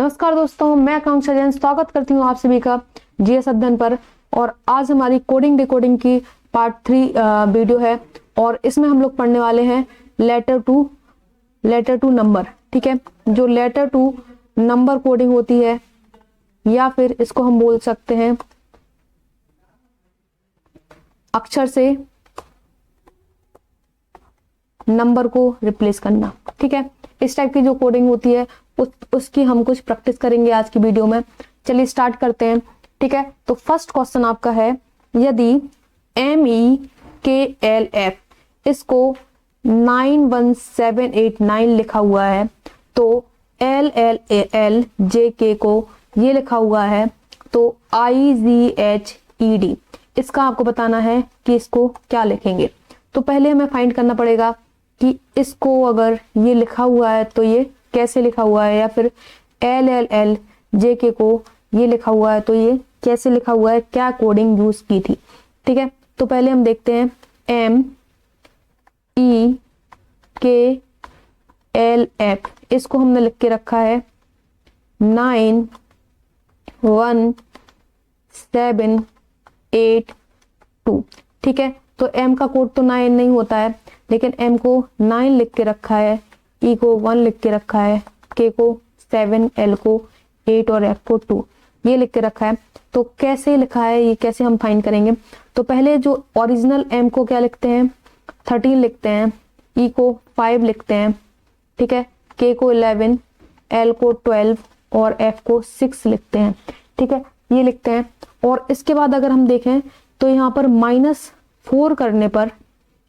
नमस्कार दोस्तों, मैं आकांक्षा जैन स्वागत करती हूँ आप सभी का जीएस अध्ययन पर। और आज हमारी कोडिंग डिकोडिंग की पार्ट 3 वीडियो है और इसमें हम लोग पढ़ने वाले हैं लेटर टू नंबर। ठीक है, जो लेटर टू नंबर कोडिंग होती है या फिर इसको हम बोल सकते हैं अक्षर से नंबर को रिप्लेस करना। ठीक है, इस टाइप की जो कोडिंग होती है उसकी हम कुछ प्रैक्टिस करेंगे आज की वीडियो में। चलिए स्टार्ट करते हैं। ठीक है, तो फर्स्ट क्वेश्चन आपका है, यदि MEKLF इसको 91789 लिखा हुआ है तो LLALJK को ये लिखा हुआ है तो IGHED इसका आपको बताना है कि इसको क्या लिखेंगे। तो पहले हमें फाइंड करना पड़ेगा कि इसको अगर ये लिखा हुआ है तो ये कैसे लिखा हुआ है, या फिर LLLJK को ये लिखा हुआ है तो ये कैसे लिखा हुआ है, क्या कोडिंग यूज की थी। ठीक है, तो पहले हम देखते हैं MEKLF इसको हमने लिख के रखा है 91782। ठीक है, तो M का कोड तो 9 नहीं होता है, लेकिन M को 9 लिख के रखा है, E को 1 लिख के रखा है, K को 7, L को 8 और F को 2 ये लिख के रखा है। तो कैसे लिखा है, ये कैसे हम फाइंड करेंगे। तो पहले जो ओरिजिनल M को क्या लिखते हैं 13 लिखते हैं, E को 5 लिखते हैं, ठीक है, K को 11, L को 12 और F को 6 लिखते हैं। ठीक है, ये लिखते हैं। और इसके बाद अगर हम देखें तो यहाँ पर -4 करने पर,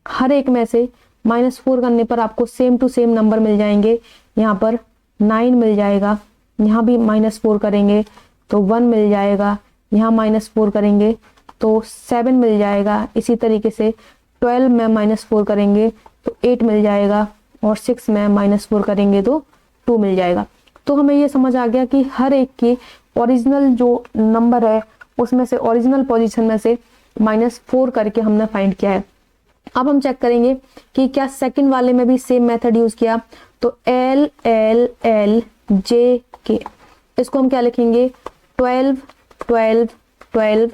हर एक में से -4 करने पर आपको सेम टू सेम नंबर मिल जाएंगे। यहाँ पर 9 मिल जाएगा, यहाँ भी -4 करेंगे तो 1 मिल जाएगा, यहाँ -4 करेंगे तो 7 मिल जाएगा, इसी तरीके से 12 में -4 करेंगे तो 8 मिल जाएगा और 6 में -4 करेंगे तो 2 मिल जाएगा। तो हमें ये समझ आ गया कि हर एक की ओरिजिनल जो नंबर है उसमें से ओरिजिनल पोजीशन में से -4 करके हमने फाइंड किया है। अब हम चेक करेंगे कि क्या सेकंड वाले में भी सेम मेथड यूज किया। तो LLLJK इसको हम क्या लिखेंगे 12 12 12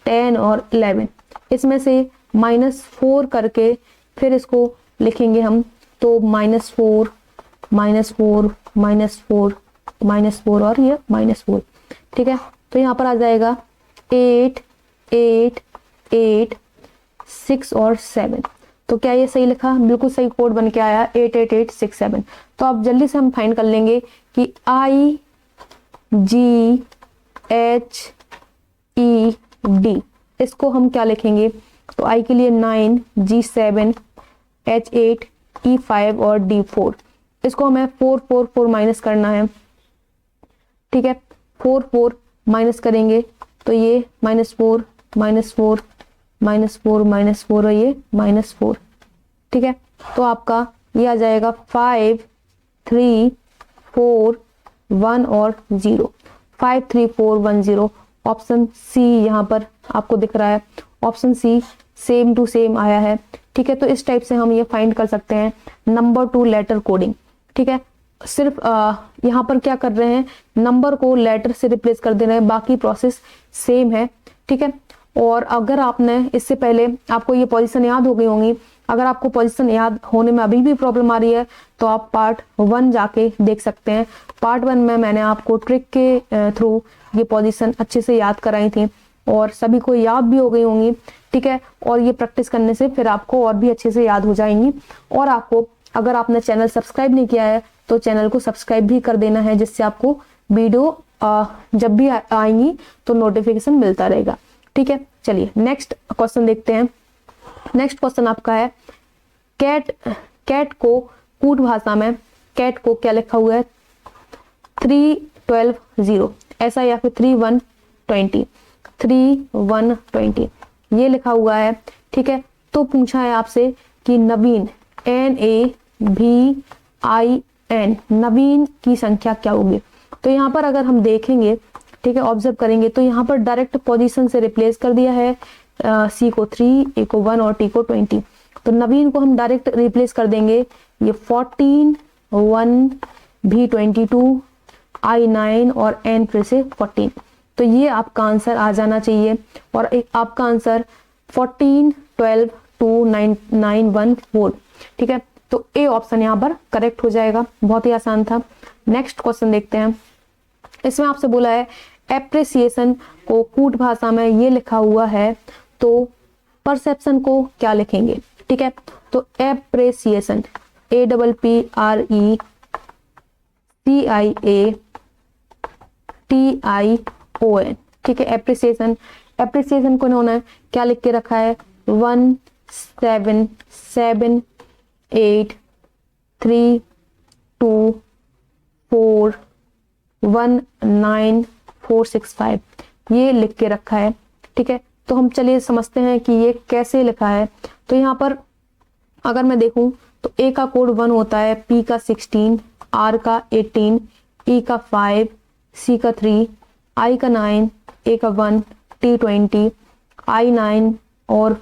10 और 11, इसमें से -4 करके फिर इसको लिखेंगे हम, तो -4 -4 -4 -4 और ये -4। ठीक है, तो यहाँ पर आ जाएगा 8 8 8 6 और 7। तो क्या ये सही लिखा, बिल्कुल सही कोड बन के आया 88867। तो अब जल्दी से हम फाइंड कर लेंगे कि IGHED इसको हम क्या लिखेंगे। तो I के लिए 9, G7, H8, E5 और D4। इसको हमें 4 4 4 माइनस करना है। ठीक है, 4 4 माइनस करेंगे तो ये -4 -4 -4 -4 और ये -4। ठीक है, तो आपका ये आ जाएगा 5 3 4 1 और 0, 5 3 4 1 0। ऑप्शन सी यहाँ पर आपको दिख रहा है, option C same to same आया है। ठीक है, तो इस टाइप से हम ये फाइंड कर सकते हैं नंबर टू लेटर कोडिंग। ठीक है, सिर्फ यहाँ पर क्या कर रहे हैं, नंबर को लेटर से रिप्लेस कर दे रहे हैं, बाकी प्रोसेस सेम है। ठीक है, और अगर आपने इससे पहले आपको ये पोजीशन याद हो गई होंगी, अगर आपको पोजीशन याद होने में अभी भी प्रॉब्लम आ रही है तो आप पार्ट 1 जाके देख सकते हैं। पार्ट 1 में मैंने आपको ट्रिक के थ्रू ये पोजीशन अच्छे से याद कराई थी और सभी को याद भी हो गई होंगी। ठीक है, और ये प्रैक्टिस करने से फिर आपको और भी अच्छे से याद हो जाएंगी। और आपको अगर आपने चैनल सब्सक्राइब नहीं किया है तो चैनल को सब्सक्राइब भी कर देना है, जिससे आपको वीडियो जब भी आएंगी तो नोटिफिकेशन मिलता रहेगा। ठीक है, चलिए नेक्स्ट क्वेश्चन देखते हैं। नेक्स्ट क्वेश्चन आपका है, कैट को कूट भाषा में कैट को क्या लिखा हुआ है 3 12 0 ऐसा, या फिर 3 1 20 3 1 20 ये लिखा हुआ है। ठीक है, तो पूछा है आपसे कि नवीन NAVIN नवीन की संख्या क्या होगी। तो यहाँ पर अगर हम देखेंगे, ठीक है, ऑब्जर्व करेंगे तो यहाँ पर डायरेक्ट पोजीशन से रिप्लेस कर दिया है, C को 3, A को 1 और T को 20। तो नवीन को हम डायरेक्ट रिप्लेस कर देंगे, ये 14 1 भी 22 I9 और n फिर से 14। तो ये आपका आंसर आ जाना चाहिए और एक आपका आंसर 14, 12, 2, 9, 9, 1, 4। ठीक है, तो ए ऑप्शन यहाँ पर करेक्ट हो जाएगा। बहुत ही आसान था। नेक्स्ट क्वेश्चन देखते हैं। इसमें आपसे बोला है एप्रिसिएशन को कूट भाषा में ये लिखा हुआ है, तो परसेप्शन को क्या लिखेंगे? ठीक है, तो एप्रिसिएशन APPRECIATION। ठीक है, एप्रिसिएशन, एप्रिसिएशन को इन्होंने क्या लिख के रखा है? 1 7 7 8 3 2 4 1 9 4 6 5 ये लिख के रखा है। ठीक है, तो हम चलिए समझते हैं कि ये कैसे लिखा है। तो यहाँ पर अगर मैं देखूं तो ए का कोड 1 होता है, पी का 16, आर का 18, ई का 5, सी का 3, आई का 9, ए का 1, टी 20, आई 9 और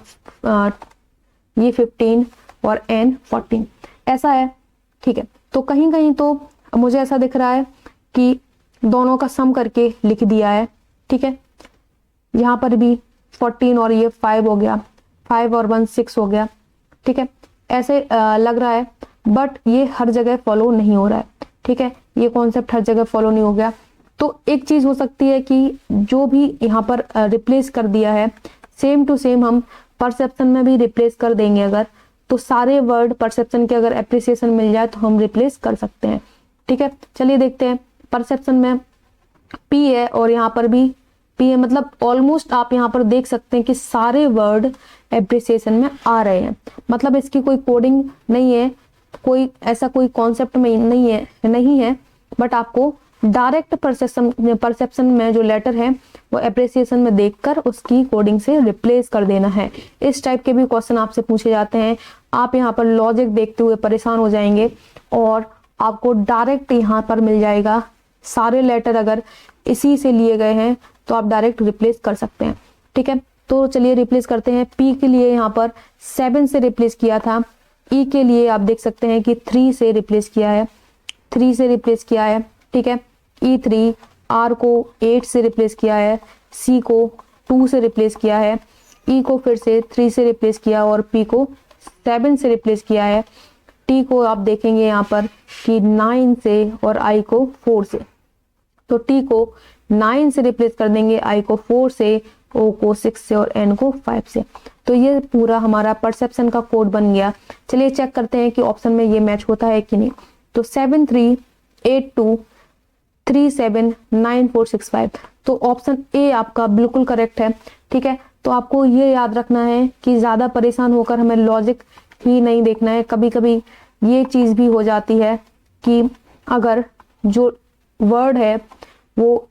ये 15 और एन 14 ऐसा है। ठीक है, तो कहीं कहीं तो मुझे ऐसा दिख रहा है कि दोनों का सम करके लिख दिया है। ठीक है, यहाँ पर भी 14 और ये 5 हो गया, 5 और 1 6 हो गया। ठीक है, ऐसे लग रहा है, बट ये हर जगह फॉलो नहीं हो रहा है। ठीक है, ये कॉन्सेप्ट हर जगह फॉलो नहीं हो गया। तो एक चीज हो सकती है कि जो भी यहाँ पर रिप्लेस कर दिया है सेम टू सेम हम परसेप्शन में भी रिप्लेस कर देंगे अगर, तो सारे वर्ड परसेप्शन के अगर एप्रिसिएशन मिल जाए तो हम रिप्लेस कर सकते हैं। ठीक है, चलिए देखते हैं। परसेप्शन में पी है और यहाँ पर भी पी है, मतलब ऑलमोस्ट आप यहाँ पर देख सकते हैं कि सारे वर्ड एप्रिसिएशन में आ रहे हैं। मतलब इसकी कोई कोडिंग नहीं है, कोई ऐसा कोई कॉन्सेप्ट में नहीं है, बट आपको डायरेक्ट परसेप्शन में जो लेटर है वो एप्रिसिएशन में देखकर उसकी कोडिंग से रिप्लेस कर देना है। इस टाइप के भी क्वेश्चन आपसे पूछे जाते हैं। आप यहाँ पर लॉजिक देखते हुए परेशान हो जाएंगे और आपको डायरेक्ट यहाँ पर मिल जाएगा। सारे लेटर अगर इसी से लिए गए हैं तो आप डायरेक्ट रिप्लेस कर सकते हैं। ठीक है, तो चलिए रिप्लेस करते हैं। पी के लिए यहाँ पर 7 से रिप्लेस किया था, ई के लिए आप देख सकते हैं कि 3 से रिप्लेस किया है, 3 से रिप्लेस किया है। ठीक है, E3, आर को 8 से रिप्लेस किया है, सी को 2 से रिप्लेस किया है, ई को फिर से 3 से रिप्लेस किया और पी को 7 से रिप्लेस किया है। टी को आप देखेंगे यहाँ पर कि 9 से और आई को 4 से, तो टी को 9 से रिप्लेस कर देंगे, आई को 4 से, ओ को 6 से और एन को 5 से। तो ये पूरा हमारा परसेप्शन का कोड बन गया। चलिए चेक करते हैं कि ऑप्शन में ये मैच होता है कि नहीं। तो 7 3 8 2 3 7 9 4 6 5, तो ऑप्शन ए आपका बिल्कुल करेक्ट है। ठीक है, तो आपको ये याद रखना है कि ज्यादा परेशान होकर हमें लॉजिक ही नहीं देखना है। कभी कभी ये चीज भी हो जाती है कि अगर जो वर्ड है वो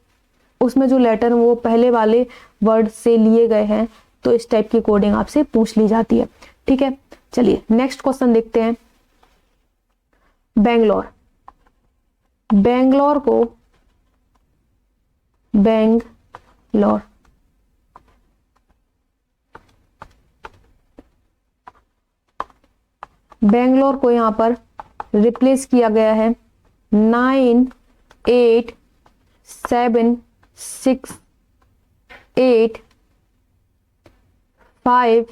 उसमें जो लेटर वो पहले वाले वर्ड से लिए गए हैं, तो इस टाइप की कोडिंग आपसे पूछ ली जाती है। ठीक है, चलिए नेक्स्ट क्वेश्चन देखते हैं। बेंगलोर, बेंगलोर को बेंगलोर बेंगलोर को यहाँ पर रिप्लेस किया गया है 9 8 7 6 8 5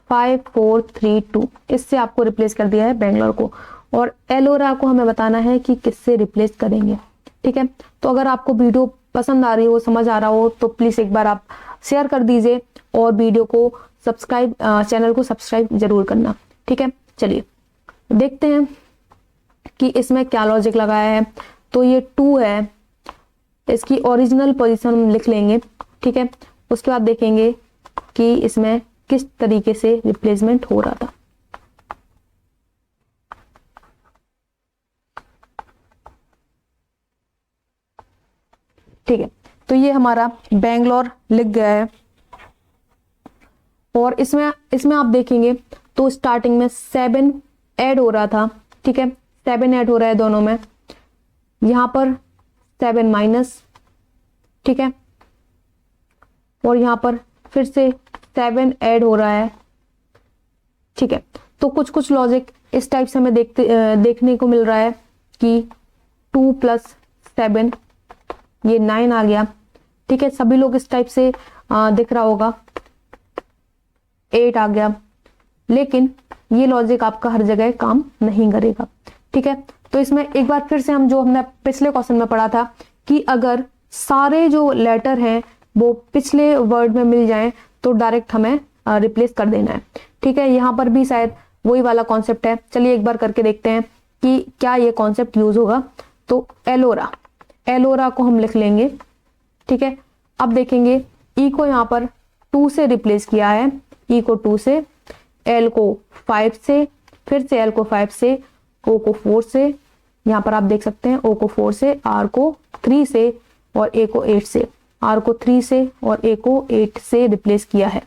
5 4 3 2, इससे आपको रिप्लेस कर दिया है बेंगलोर को। और एलोरा को हमें बताना है कि किससे रिप्लेस करेंगे। ठीक है, तो अगर आपको वीडियो पसंद आ रही हो, समझ आ रहा हो, तो प्लीज एक बार आप शेयर कर दीजिए और वीडियो को सब्सक्राइब, चैनल को सब्सक्राइब जरूर करना। ठीक है, चलिए देखते हैं कि इसमें क्या लॉजिक लगाया है। तो ये 2 है, इसकी ओरिजिनल पोजीशन हम लिख लेंगे। ठीक है, उसके बाद देखेंगे कि इसमें किस तरीके से रिप्लेसमेंट हो रहा था। ठीक है, तो ये हमारा बेंगलोर लिख गया है और इसमें आप देखेंगे तो स्टार्टिंग में 7 ऐड हो रहा था। ठीक है, 7 ऐड हो रहा है दोनों में, यहां पर 7 माइनस। ठीक है, और यहां पर फिर से 7 ऐड हो रहा है। ठीक है, तो कुछ कुछ लॉजिक इस टाइप से हमें देखने को मिल रहा है कि 2 + 7, ये 9 आ गया, ठीक है। सभी लोग इस टाइप से दिख रहा होगा, 8 आ गया, लेकिन ये लॉजिक आपका हर जगह काम नहीं करेगा, ठीक है। तो इसमें एक बार फिर से हम जो हमने पिछले क्वेश्चन में पढ़ा था कि अगर सारे जो लेटर हैं वो पिछले वर्ड में मिल जाएं तो डायरेक्ट हमें रिप्लेस कर देना है, ठीक है। यहाँ पर भी शायद वही वाला कॉन्सेप्ट है। चलिए एक बार करके देखते हैं कि क्या ये कॉन्सेप्ट यूज होगा। तो एलोरा, एलोरा को हम लिख लेंगे, ठीक है। अब देखेंगे ई को यहाँ पर 2 से रिप्लेस किया है, ई को 2 से, एल को 5 से, फिर से एल को 5 से, ओ को 4 से, यहाँ पर आप देख सकते हैं ओ को 4 से, आर को 3 से और ए को 8 से, आर को 3 से और ए को 8 से रिप्लेस किया है,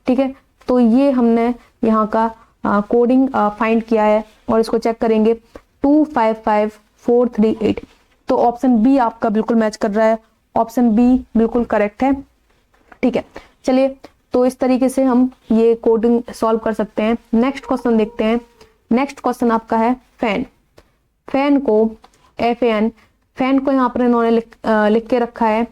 ठीक है। तो ये हमने यहाँ का कोडिंग फाइंड किया है और इसको चेक करेंगे 255438। तो ऑप्शन बी आपका बिल्कुल मैच कर रहा है, ऑप्शन बी बिल्कुल करेक्ट है, ठीक है। चलिए तो इस तरीके से हम ये कोडिंग सॉल्व कर सकते हैं। नेक्स्ट क्वेश्चन देखते हैं। नेक्स्ट क्वेश्चन आपका है फैन। फैन को FAN, फैन को यहाँ पर इन्होंने लिख के रखा है,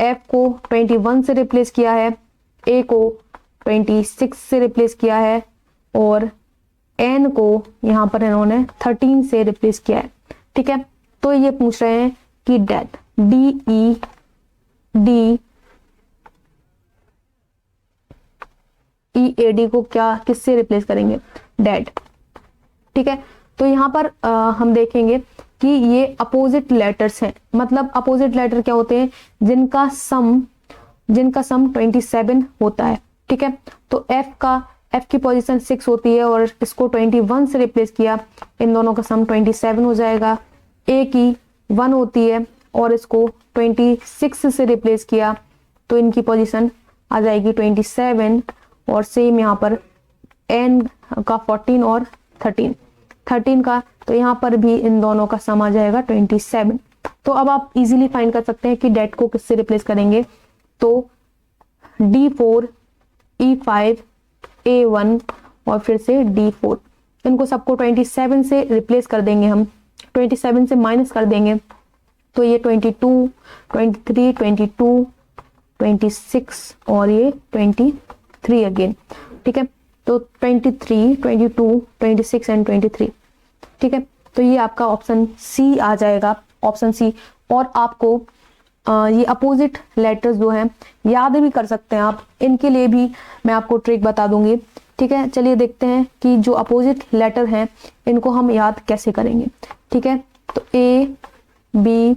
F को 21 से रिप्लेस किया है, A को 26 से रिप्लेस किया है और N को यहाँ पर इन्होंने 13 से रिप्लेस किया है, ठीक है। तो ये पूछ रहे हैं कि डेड, DEAD को क्या किससे रिप्लेस करेंगे, डेड, ठीक है। तो यहाँ पर हम देखेंगे कि ये अपोजिट लेटर्स हैं। मतलब अपोजिट लेटर क्या होते हैं, जिनका सम 27 होता है, ठीक है। तो F की पोजीशन 6 होती है और इसको 21 से रिप्लेस किया, इन दोनों का सम 27 हो जाएगा। A की 1 होती है और इसको 26 से रिप्लेस किया तो इनकी पोजीशन आ जाएगी 27। और सेम यहाँ पर N का 14 और 13 का, तो यहाँ पर भी इन दोनों का सम आ जाएगा 27। तो अब आप इजीली फाइंड कर सकते हैं कि डेट को किससे रिप्लेस करेंगे। तो D4, E5, A1 और फिर से D4, इनको सबको 27 से रिप्लेस कर देंगे हम, 27 से माइनस कर देंगे तो ये 22, 23, 22, 26 और ये 23 अगेन, ठीक है। तो 23, 22, 26 एंड 23, ठीक है। तो ये आपका ऑप्शन सी आ जाएगा, ऑप्शन सी। और आपको ये अपोजिट लेटर्स जो हैं याद भी कर सकते हैं आप, इनके लिए भी मैं आपको ट्रिक बता दूंगी, ठीक है। चलिए देखते हैं कि जो अपोजिट लेटर हैं इनको हम याद कैसे करेंगे, ठीक है। तो A, B,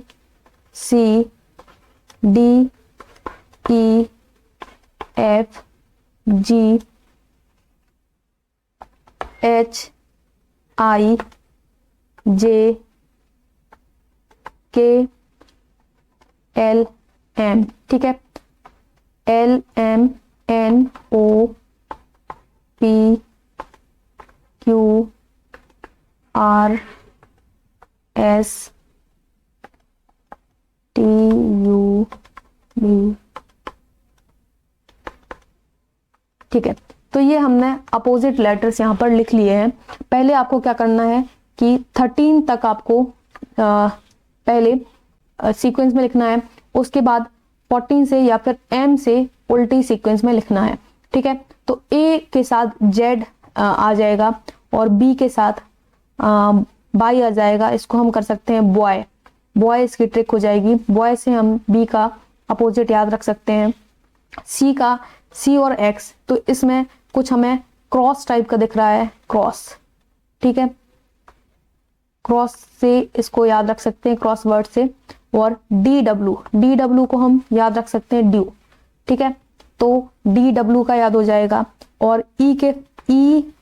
C, D, E, F, G, H, I, J, K, L, M, ठीक है। L, M, N, O, P, Q, R, S, T, U, V, ठीक है। तो ये हमने अपोजिट लेटर्स यहाँ पर लिख लिए हैं। पहले आपको क्या करना है कि 13 तक आपको पहले सीक्वेंस में लिखना है, उसके बाद 14 से या फिर M से उल्टी सीक्वेंस में लिखना है, ठीक है। तो A के साथ Z आ जाएगा और B के साथ बाई आ जाएगा, इसको हम कर सकते हैं बॉय, बॉय इसकी ट्रिक हो जाएगी। बॉय से हम B का अपोजिट याद रख सकते हैं, C का C और X, तो इसमें कुछ हमें क्रॉस टाइप का दिख रहा है, क्रॉस, ठीक है। क्रॉस से इसको याद रख सकते हैं, क्रॉस वर्ड से। और DW को हम याद रख सकते हैं ड्यू, ठीक है। तो DW का याद हो जाएगा। और E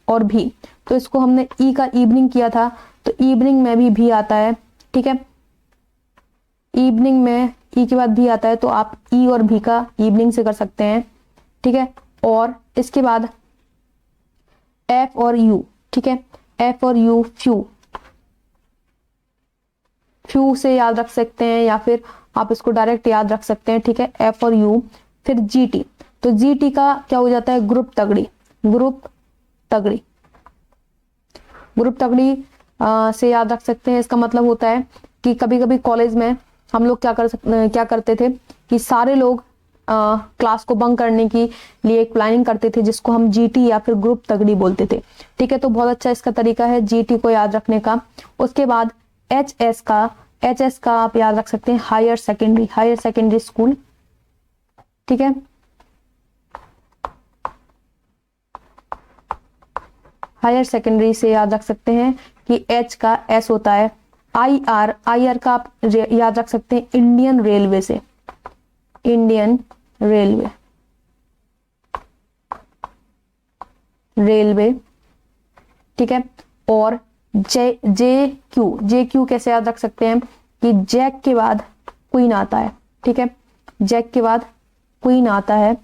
और भी, तो इसको हमने E का इवनिंग किया था, तो इवनिंग में भी आता है, ठीक है। इवनिंग में E के बाद भी आता है, तो आप E और भी का इवनिंग से कर सकते हैं, ठीक है। और इसके बाद F और U, ठीक है। F और U, फ्यू से याद रख सकते हैं या फिर आप इसको डायरेक्ट याद रख सकते हैं, ठीक है। F और U, फिर GT, तो GT का क्या हो जाता है, ग्रुप तगड़ी, ग्रुप तगड़ी से याद रख सकते हैं। इसका मतलब होता है कि कभी कभी कॉलेज में हम लोग क्या करते थे कि सारे लोग क्लास को बंक करने की लिए एक प्लानिंग करते थे, जिसको हम जीटी या फिर ग्रुप तगड़ी बोलते थे। ठीक है, तो बहुत अच्छा इसका तरीका है जीटी को याद रखने का। उसके बाद एच एस का आप याद रख सकते हैं हायर सेकेंडरी स्कूल। ठीक है, हायर सेकेंडरी से याद रख सकते हैं कि एच का एस होता है। आई आर का आप याद रख सकते हैं इंडियन रेलवे से, इंडियन रेलवे। ठीक है, और जे क्यू कैसे याद रख सकते हैं कि जैक के बाद क्वीन आता है। ठीक है, जैक के बाद क्वीन आता है,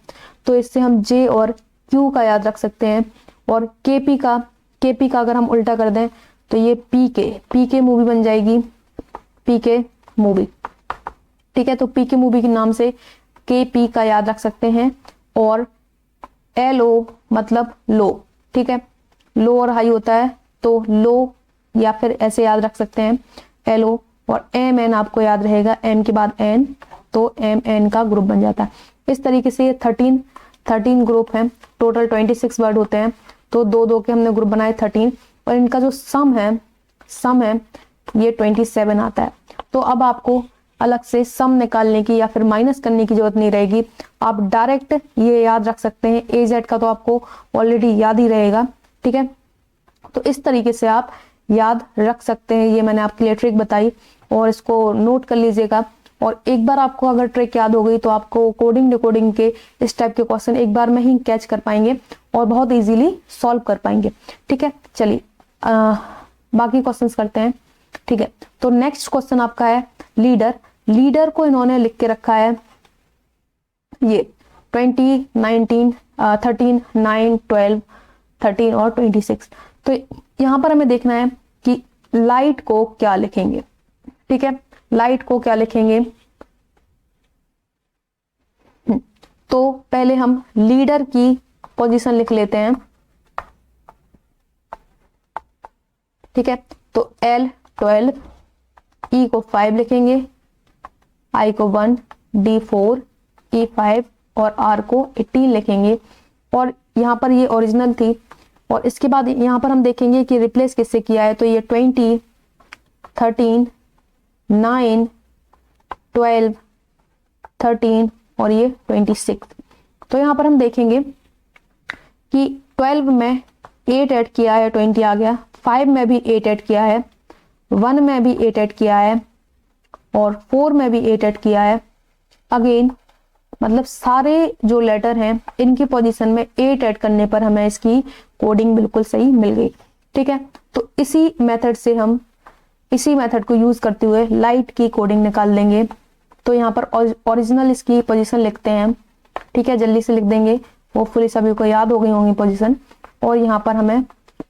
तो इससे हम जे और क्यू का याद रख सकते हैं। और केपी का अगर हम उल्टा कर दें तो ये पीके मूवी बन जाएगी, पीके मूवी। ठीक है, तो पीके मूवी के नाम से केपी का याद रख सकते हैं। और LO मतलब लो। ठीक है, लो और हाई होता है तो लो या फिर ऐसे याद रख सकते हैं LO। और MN आपको याद रहेगा, M के बाद N तो MN का ग्रुप बन जाता है। इस तरीके से ये 13 ग्रुप हैं, टोटल 26 वर्ड होते हैं, तो दो दो के हमने ग्रुप बनाए 13, और इनका जो सम है ये 27 आता है। तो अब आपको अलग से सम निकालने की या फिर माइनस करने की जरूरत नहीं रहेगी, आप डायरेक्ट ये याद रख सकते हैं। AZ का तो आपको ऑलरेडी याद ही रहेगा। ठीक है, तो इस तरीके से आप याद रख सकते हैं। ये मैंने आपके लिए ट्रिक बताई और इसको नोट कर लीजिएगा। और एक बार आपको अगर ट्रिक याद हो गई तो आपको कोडिंग डिकोडिंग के इस टाइप के क्वेश्चन एक बार में ही कैच कर पाएंगे और बहुत इजीली सॉल्व कर पाएंगे। ठीक है, चलिए बाकी क्वेश्चंस करते हैं। ठीक है, तो नेक्स्ट क्वेश्चन आपका है लीडर को इन्होंने लिख के रखा है ये 20, 19, 13, 9, 12, 13 और 26। तो यहां पर हमें देखना है कि लाइट को क्या लिखेंगे। ठीक है, लाइट को क्या लिखेंगे, तो पहले हम लीडर की पोजीशन लिख लेते हैं। ठीक है, तो L 12, E को 5 लिखेंगे, I को 1, D 4, E 5 और R को 18 लिखेंगे। और यहाँ पर ये ओरिजिनल थी, और इसके बाद यहाँ पर हम देखेंगे कि रिप्लेस किससे किया है, तो ये 20, 13, 9, 12, 13 और ये 26। तो यहाँ पर हम देखेंगे कि 12 में 8 ऐड किया है, 20 आ गया। 5 में भी 8 ऐड किया है, 1 में भी 8 ऐड किया है और 4 में भी 8 ऐड किया है। अगेन मतलब सारे जो लेटर हैं इनकी पोजीशन में 8 ऐड करने पर हमें इसकी कोडिंग बिल्कुल सही मिल गई। ठीक है, तो इसी मेथड को यूज करते हुए लाइट की कोडिंग निकाल लेंगे। तो यहाँ पर ओरिजिनल इसकी पोजीशन लिखते हैं। ठीक है, जल्दी से लिख देंगे, होपफुली सभी को याद हो गई होंगी पोजीशन। और यहाँ पर हमें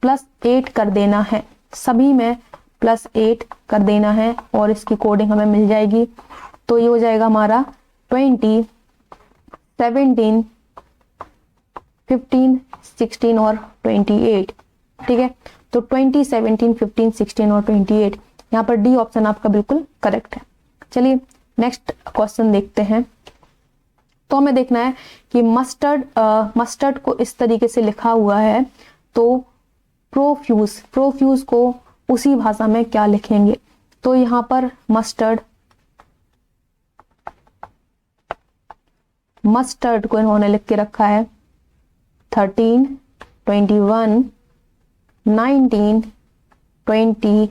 +8 कर देना है, सभी में +8 कर देना है और इसकी कोडिंग हमें मिल जाएगी। तो ये हो जाएगा हमारा 20, 17, 15, 16 और 28। ठीक है, तो 20, 17, 15, 16 और 28, यहाँ पर डी ऑप्शन आपका बिल्कुल करेक्ट है। चलिए नेक्स्ट क्वेश्चन देखते हैं। तो हमें देखना है कि मस्टर्ड को इस तरीके से लिखा हुआ है, तो प्रोफ्यूज को उसी भाषा में क्या लिखेंगे। तो यहाँ पर मस्टर्ड को इन्होंने लिख के रखा है 13, 21, 19, 21,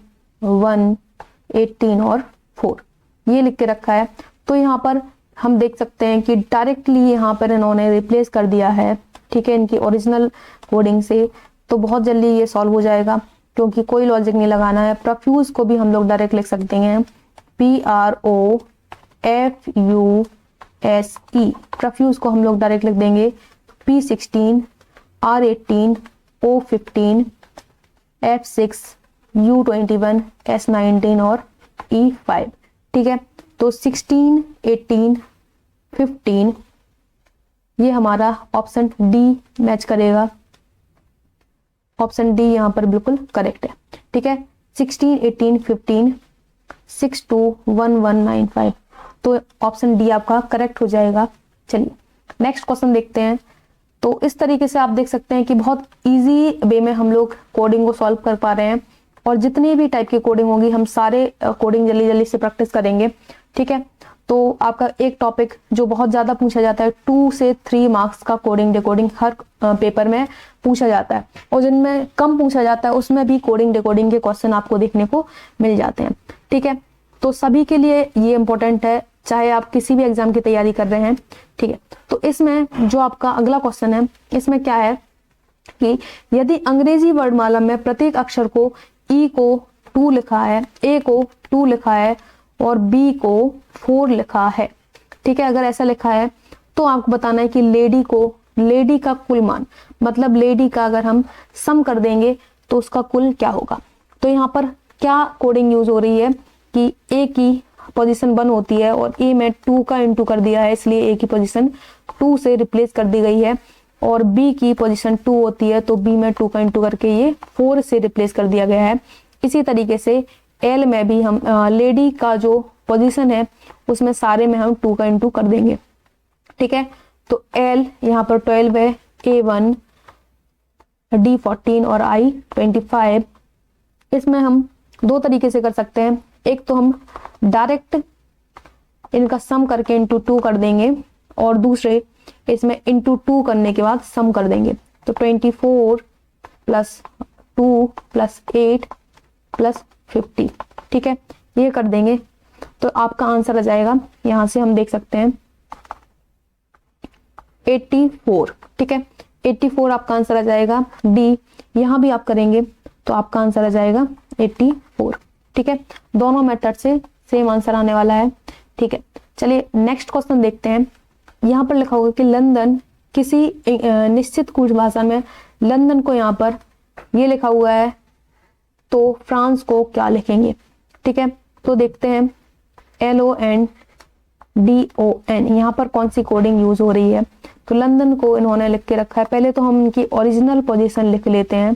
18 और 4 ये लिख के रखा है। तो यहाँ पर हम देख सकते हैं कि डायरेक्टली यहाँ पर इन्होंने रिप्लेस कर दिया है। ठीक है, इनकी ओरिजिनल कोडिंग से, तो बहुत जल्दी ये सॉल्व हो जाएगा क्योंकि कोई लॉजिक नहीं लगाना है। प्रोफ्यूज को भी हम लोग डायरेक्ट लिख सकते हैं PROFUSE, प्रोफ्यूज को हम लोग डायरेक्ट लिख देंगे P16, R18, O15, F6, U21, S19 और E5। ठीक है, तो 16, 18, 15 ये हमारा ऑप्शन डी मैच करेगा। ऑप्शन डी यहाँ पर बिल्कुल करेक्ट है। ठीक है, 16, 18, 15, 6, 2, 1, 1, 9, 5। तो ऑप्शन डी आपका करेक्ट हो जाएगा। चलिए नेक्स्ट क्वेश्चन देखते हैं। तो इस तरीके से आप देख सकते हैं कि बहुत इजी वे में हम लोग कोडिंग को सॉल्व कर पा रहे हैं, और जितनी भी टाइप की कोडिंग होगी हम सारे कोडिंग जल्दी जल्दी से प्रैक्टिस करेंगे। ठीक है, तो आपका एक टॉपिक जो बहुत ज्यादा पूछा जाता है, 2 से 3 मार्क्स का कोडिंग डिकोडिंग हर पेपर में पूछा जाता है, और जिनमें कम पूछा जाता है उसमें भी कोडिंग डिकोडिंग के क्वेश्चन आपको देखने को मिल जाते हैं। ठीक है, तो सभी के लिए ये इंपॉर्टेंट है, चाहे आप किसी भी एग्जाम की तैयारी कर रहे हैं। ठीक है, तो इसमें जो आपका अगला क्वेश्चन है, इसमें क्या है कि यदि अंग्रेजी वर्णमाला में प्रत्येक अक्षर को ई को 2 लिखा है, ए को 2 लिखा है और बी को 4 लिखा है। ठीक है, अगर ऐसा लिखा है तो आपको बताना है कि लेडी का कुल मान, मतलब लेडी का अगर हम सम कर देंगे तो उसका कुल क्या होगा। तो यहाँ पर क्या कोडिंग यूज हो रही है कि ए की पोजीशन 1 होती है और ए में 2 का इंटू कर दिया है, इसलिए ए की पोजीशन 2 से रिप्लेस कर दी गई है, और बी की पोजीशन 2 होती है तो बी में 2 का इंटू करके ये 4 से रिप्लेस कर दिया गया है। इसी तरीके से एल में भी हम लेडी का जो पोजीशन है उसमें सारे में हम 2 का इंटू कर देंगे। ठीक है, तो एल यहाँ पर 12 है, A1, D14 और I25। इसमें हम 2 तरीके से कर सकते हैं, एक तो हम डायरेक्ट इनका सम करके इंटू 2 कर देंगे, और दूसरे इसमें इंटू 2 करने के बाद सम कर देंगे। तो 24 प्लस 2 प्लस 8 प्लस 50। ठीक है, ये कर देंगे तो आपका आंसर आ जाएगा, यहां से हम देख सकते हैं 84। ठीक है, 84 आपका आंसर आ जाएगा। डी यहां भी आप करेंगे तो आपका आंसर आ जाएगा 84। ठीक है, दोनों मेथड से सेम आंसर आने वाला है। ठीक है, चलिए नेक्स्ट क्वेश्चन देखते हैं। यहाँ पर लिखा होगा कि लंदन, किसी निश्चित कुछ भाषा में लंदन को यहाँ पर ये लिखा हुआ है, तो फ्रांस को क्या लिखेंगे। ठीक है, तो देखते हैं LONDON यहाँ पर कौन सी कोडिंग यूज हो रही है। तो लंदन को इन्होंने लिख के रखा है, पहले तो हम इनकी ओरिजिनल पोजीशन लिख लेते हैं।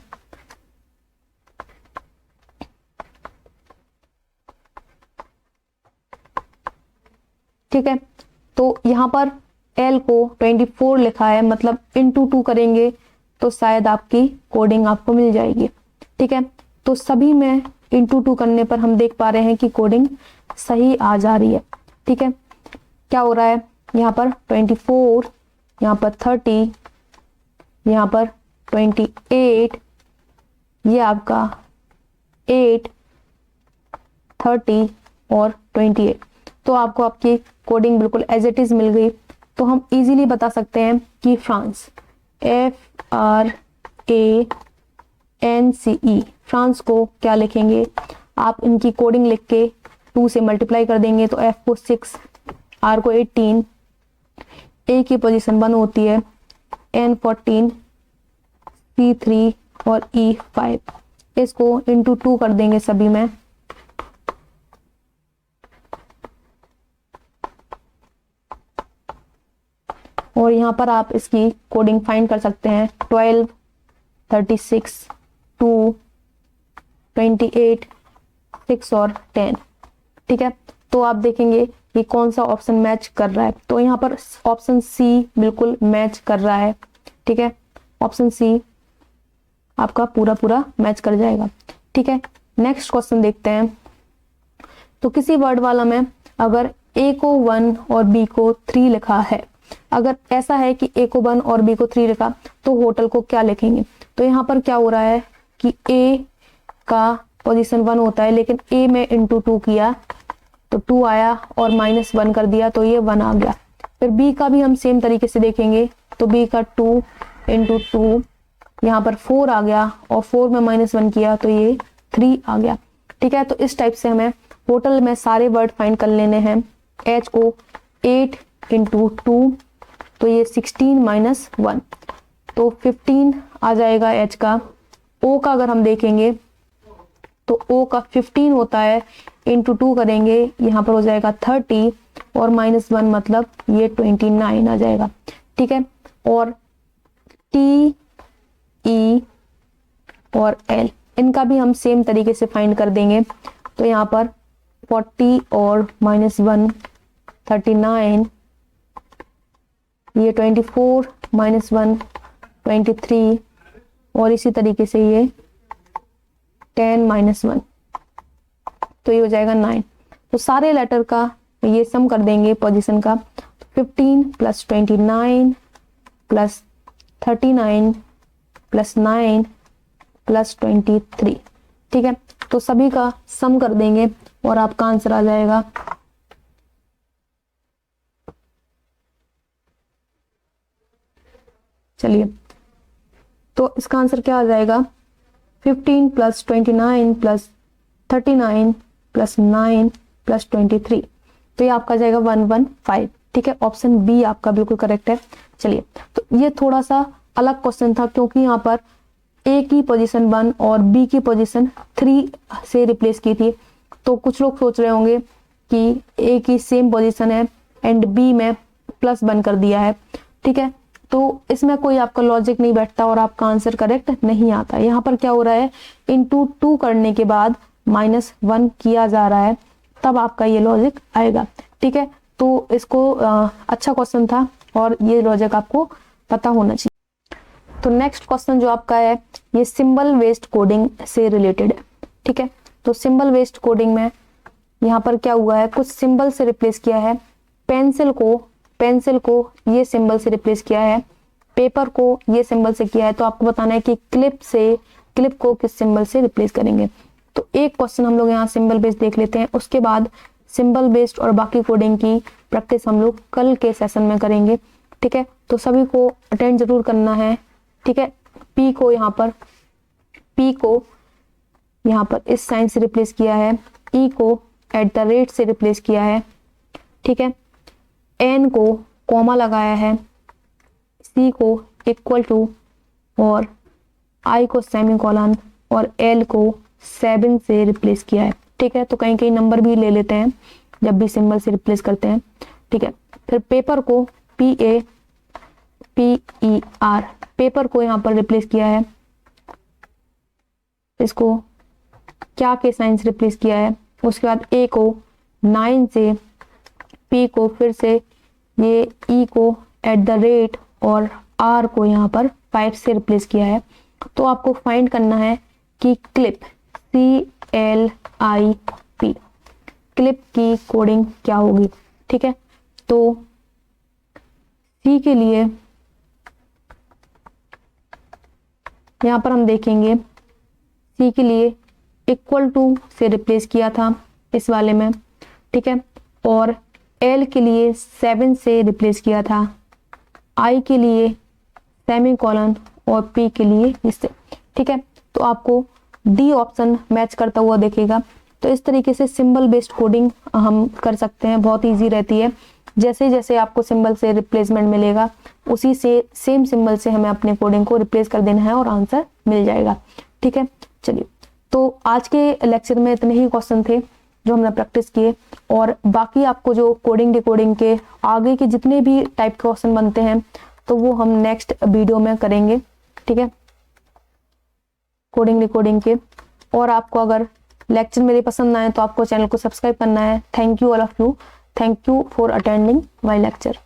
ठीक है, तो यहाँ पर L को 24 लिखा है, मतलब इंटू 2 करेंगे तो शायद आपकी कोडिंग आपको मिल जाएगी। ठीक है, तो सभी में इंटू 2 करने पर हम देख पा रहे हैं कि कोडिंग सही आ जा रही है। ठीक है, क्या हो रहा है यहाँ पर 24, यहाँ पर 30, यहाँ पर 28, ये आपका 8, 30 और 28। तो आपको आपकी कोडिंग बिल्कुल एज इट इज मिल गई। तो हम इजीली बता सकते हैं कि फ्रांस, FRANCE, फ्रांस को क्या लिखेंगे। आप इनकी कोडिंग लिख के 2 से मल्टीप्लाई कर देंगे तो F को 6, R को 18, A की पोजीशन 1 होती है, N 14, C 3 और E 5। इसको इंटू 2 कर देंगे सभी में, और यहाँ पर आप इसकी कोडिंग फाइंड कर सकते हैं। 12, 36, 2, 28, 6 और 10। ठीक है, तो आप देखेंगे कि कौन सा ऑप्शन मैच कर रहा है। तो यहाँ पर ऑप्शन सी बिल्कुल मैच कर रहा है। ठीक है, ऑप्शन सी आपका पूरा पूरा मैच कर जाएगा। ठीक है, नेक्स्ट क्वेश्चन देखते हैं। तो किसी वर्ड वाला में अगर ए को 1 और बी को 3 लिखा है, अगर ऐसा है कि ए को 1 और बी को 3 लिखा तो होटल को क्या लिखेंगे। तो यहाँ पर क्या हो रहा है कि ए का पोजीशन 1 होता है, लेकिन ए में इंटू 2 किया तो 2 आया और -1 कर दिया तो ये 1 आ गया। फिर बी का भी हम सेम तरीके से देखेंगे तो बी का 2 इंटू 2, यहाँ पर 4 आ गया और 4 में -1 किया तो ये 3 आ गया। ठीक है, तो इस टाइप से हमें होटल में सारे वर्ड फाइंड कर लेने हैं। एच को 8 इंटू 2 तो ये 16 - 1 तो 15 आ जाएगा एच का। ओ का अगर हम देखेंगे तो ओ का 15 होता है, इंटू 2 करेंगे यहाँ पर हो जाएगा 30 और -1 मतलब ये 29 आ जाएगा। ठीक है, और टी, ई और एल इनका भी हम सेम तरीके से फाइंड कर देंगे। तो यहाँ पर 40 और -1 39, ये 24 -1 23, और इसी तरीके से ये 10 -1, तो ये हो जाएगा 9। तो सारे लेटर का ये सम कर देंगे पोजीशन का। 15 + 29 + 39 + 9 + 23, ठीक है। तो सभी का सम कर देंगे और आपका आंसर आ जाएगा चलिए, तो इसका आंसर क्या आ जाएगा 15 + 29 + 39 + 9 + 23, तो ये आपका जाएगा 115, ठीक है। ऑप्शन बी आपका बिल्कुल करेक्ट है। चलिए, तो ये थोड़ा सा अलग क्वेश्चन था क्योंकि यहाँ पर ए की पोजीशन 1 और बी की पोजीशन 3 से रिप्लेस की थी। तो कुछ लोग सोच रहे होंगे कि ए की सेम पोजीशन है एंड बी में +1 कर दिया है, ठीक है। तो इसमें कोई आपका लॉजिक नहीं बैठता और आपका आंसर करेक्ट नहीं आता। यहाँ पर क्या हो रहा है, इंटू 2 करने के बाद -1 किया जा रहा है, तब आपका ये लॉजिक आएगा, ठीक है। तो इसको अच्छा क्वेश्चन था और ये लॉजिक आपको पता होना चाहिए। तो नेक्स्ट क्वेश्चन जो आपका है ये सिंबल बेस्ड कोडिंग से रिलेटेड है, ठीक है। तो सिंबल बेस्ड कोडिंग में यहाँ पर क्या हुआ है, कुछ सिंबल से रिप्लेस किया है। पेंसिल को ये सिंबल से रिप्लेस किया है, पेपर को ये सिंबल से किया है। तो आपको बताना है कि क्लिप को किस सिंबल से रिप्लेस करेंगे। तो एक क्वेश्चन हम लोग यहाँ सिंबल बेस्ड देख लेते हैं, उसके बाद सिंबल बेस्ड और बाकी कोडिंग की प्रैक्टिस हम लोग कल के सेशन में करेंगे, ठीक है। तो सभी को अटेंड जरूर करना है, ठीक है। पी को यहाँ पर इस साइन से रिप्लेस किया है, ई को @ से रिप्लेस किया है, ठीक है। एन को कॉमा लगाया है, सी को =, और आई को सेमीकोलन, और एल को 7 से रिप्लेस किया है, ठीक है। तो कहीं कहीं नंबर भी ले लेते हैं जब भी सिंबल से रिप्लेस करते हैं, ठीक है। फिर पेपर को PAPER, पेपर को यहाँ पर रिप्लेस किया है, इसको क्या के साइन से रिप्लेस किया है। उसके बाद ए को 9 से, पी को फिर से ये ई को @ और आर को यहाँ पर 5 से रिप्लेस किया है। तो आपको फाइंड करना है कि क्लिप CLIP क्लिप की कोडिंग क्या होगी, ठीक है। तो सी के लिए यहाँ पर हम देखेंगे, सी के लिए =, से रिप्लेस किया था इस वाले में, ठीक है। और एल के लिए 7 से रिप्लेस किया था, आई के लिए सेमीकोलन, और पी के लिए इससे, ठीक है। तो आपको डी ऑप्शन मैच करता हुआ देखेगा। तो इस तरीके से सिंबल बेस्ड कोडिंग हम कर सकते हैं, बहुत इजी रहती है। जैसे जैसे आपको सिंबल से रिप्लेसमेंट मिलेगा उसी से सेम सिंबल से हमें अपने कोडिंग को रिप्लेस कर देना है और आंसर मिल जाएगा, ठीक है। चलिए, तो आज के लेक्चर में इतने ही क्वेश्चन थे जो हमने प्रैक्टिस किए, और बाकी आपको जो कोडिंग डिकोडिंग के आगे के जितने भी टाइप के क्वेश्चन बनते हैं तो वो हम नेक्स्ट वीडियो में करेंगे, ठीक है, कोडिंग डिकोडिंग के। और आपको अगर लेक्चर मेरे पसंद आए तो आपको चैनल को सब्सक्राइब करना है। Thank you all of you, thank you for attending my lecture.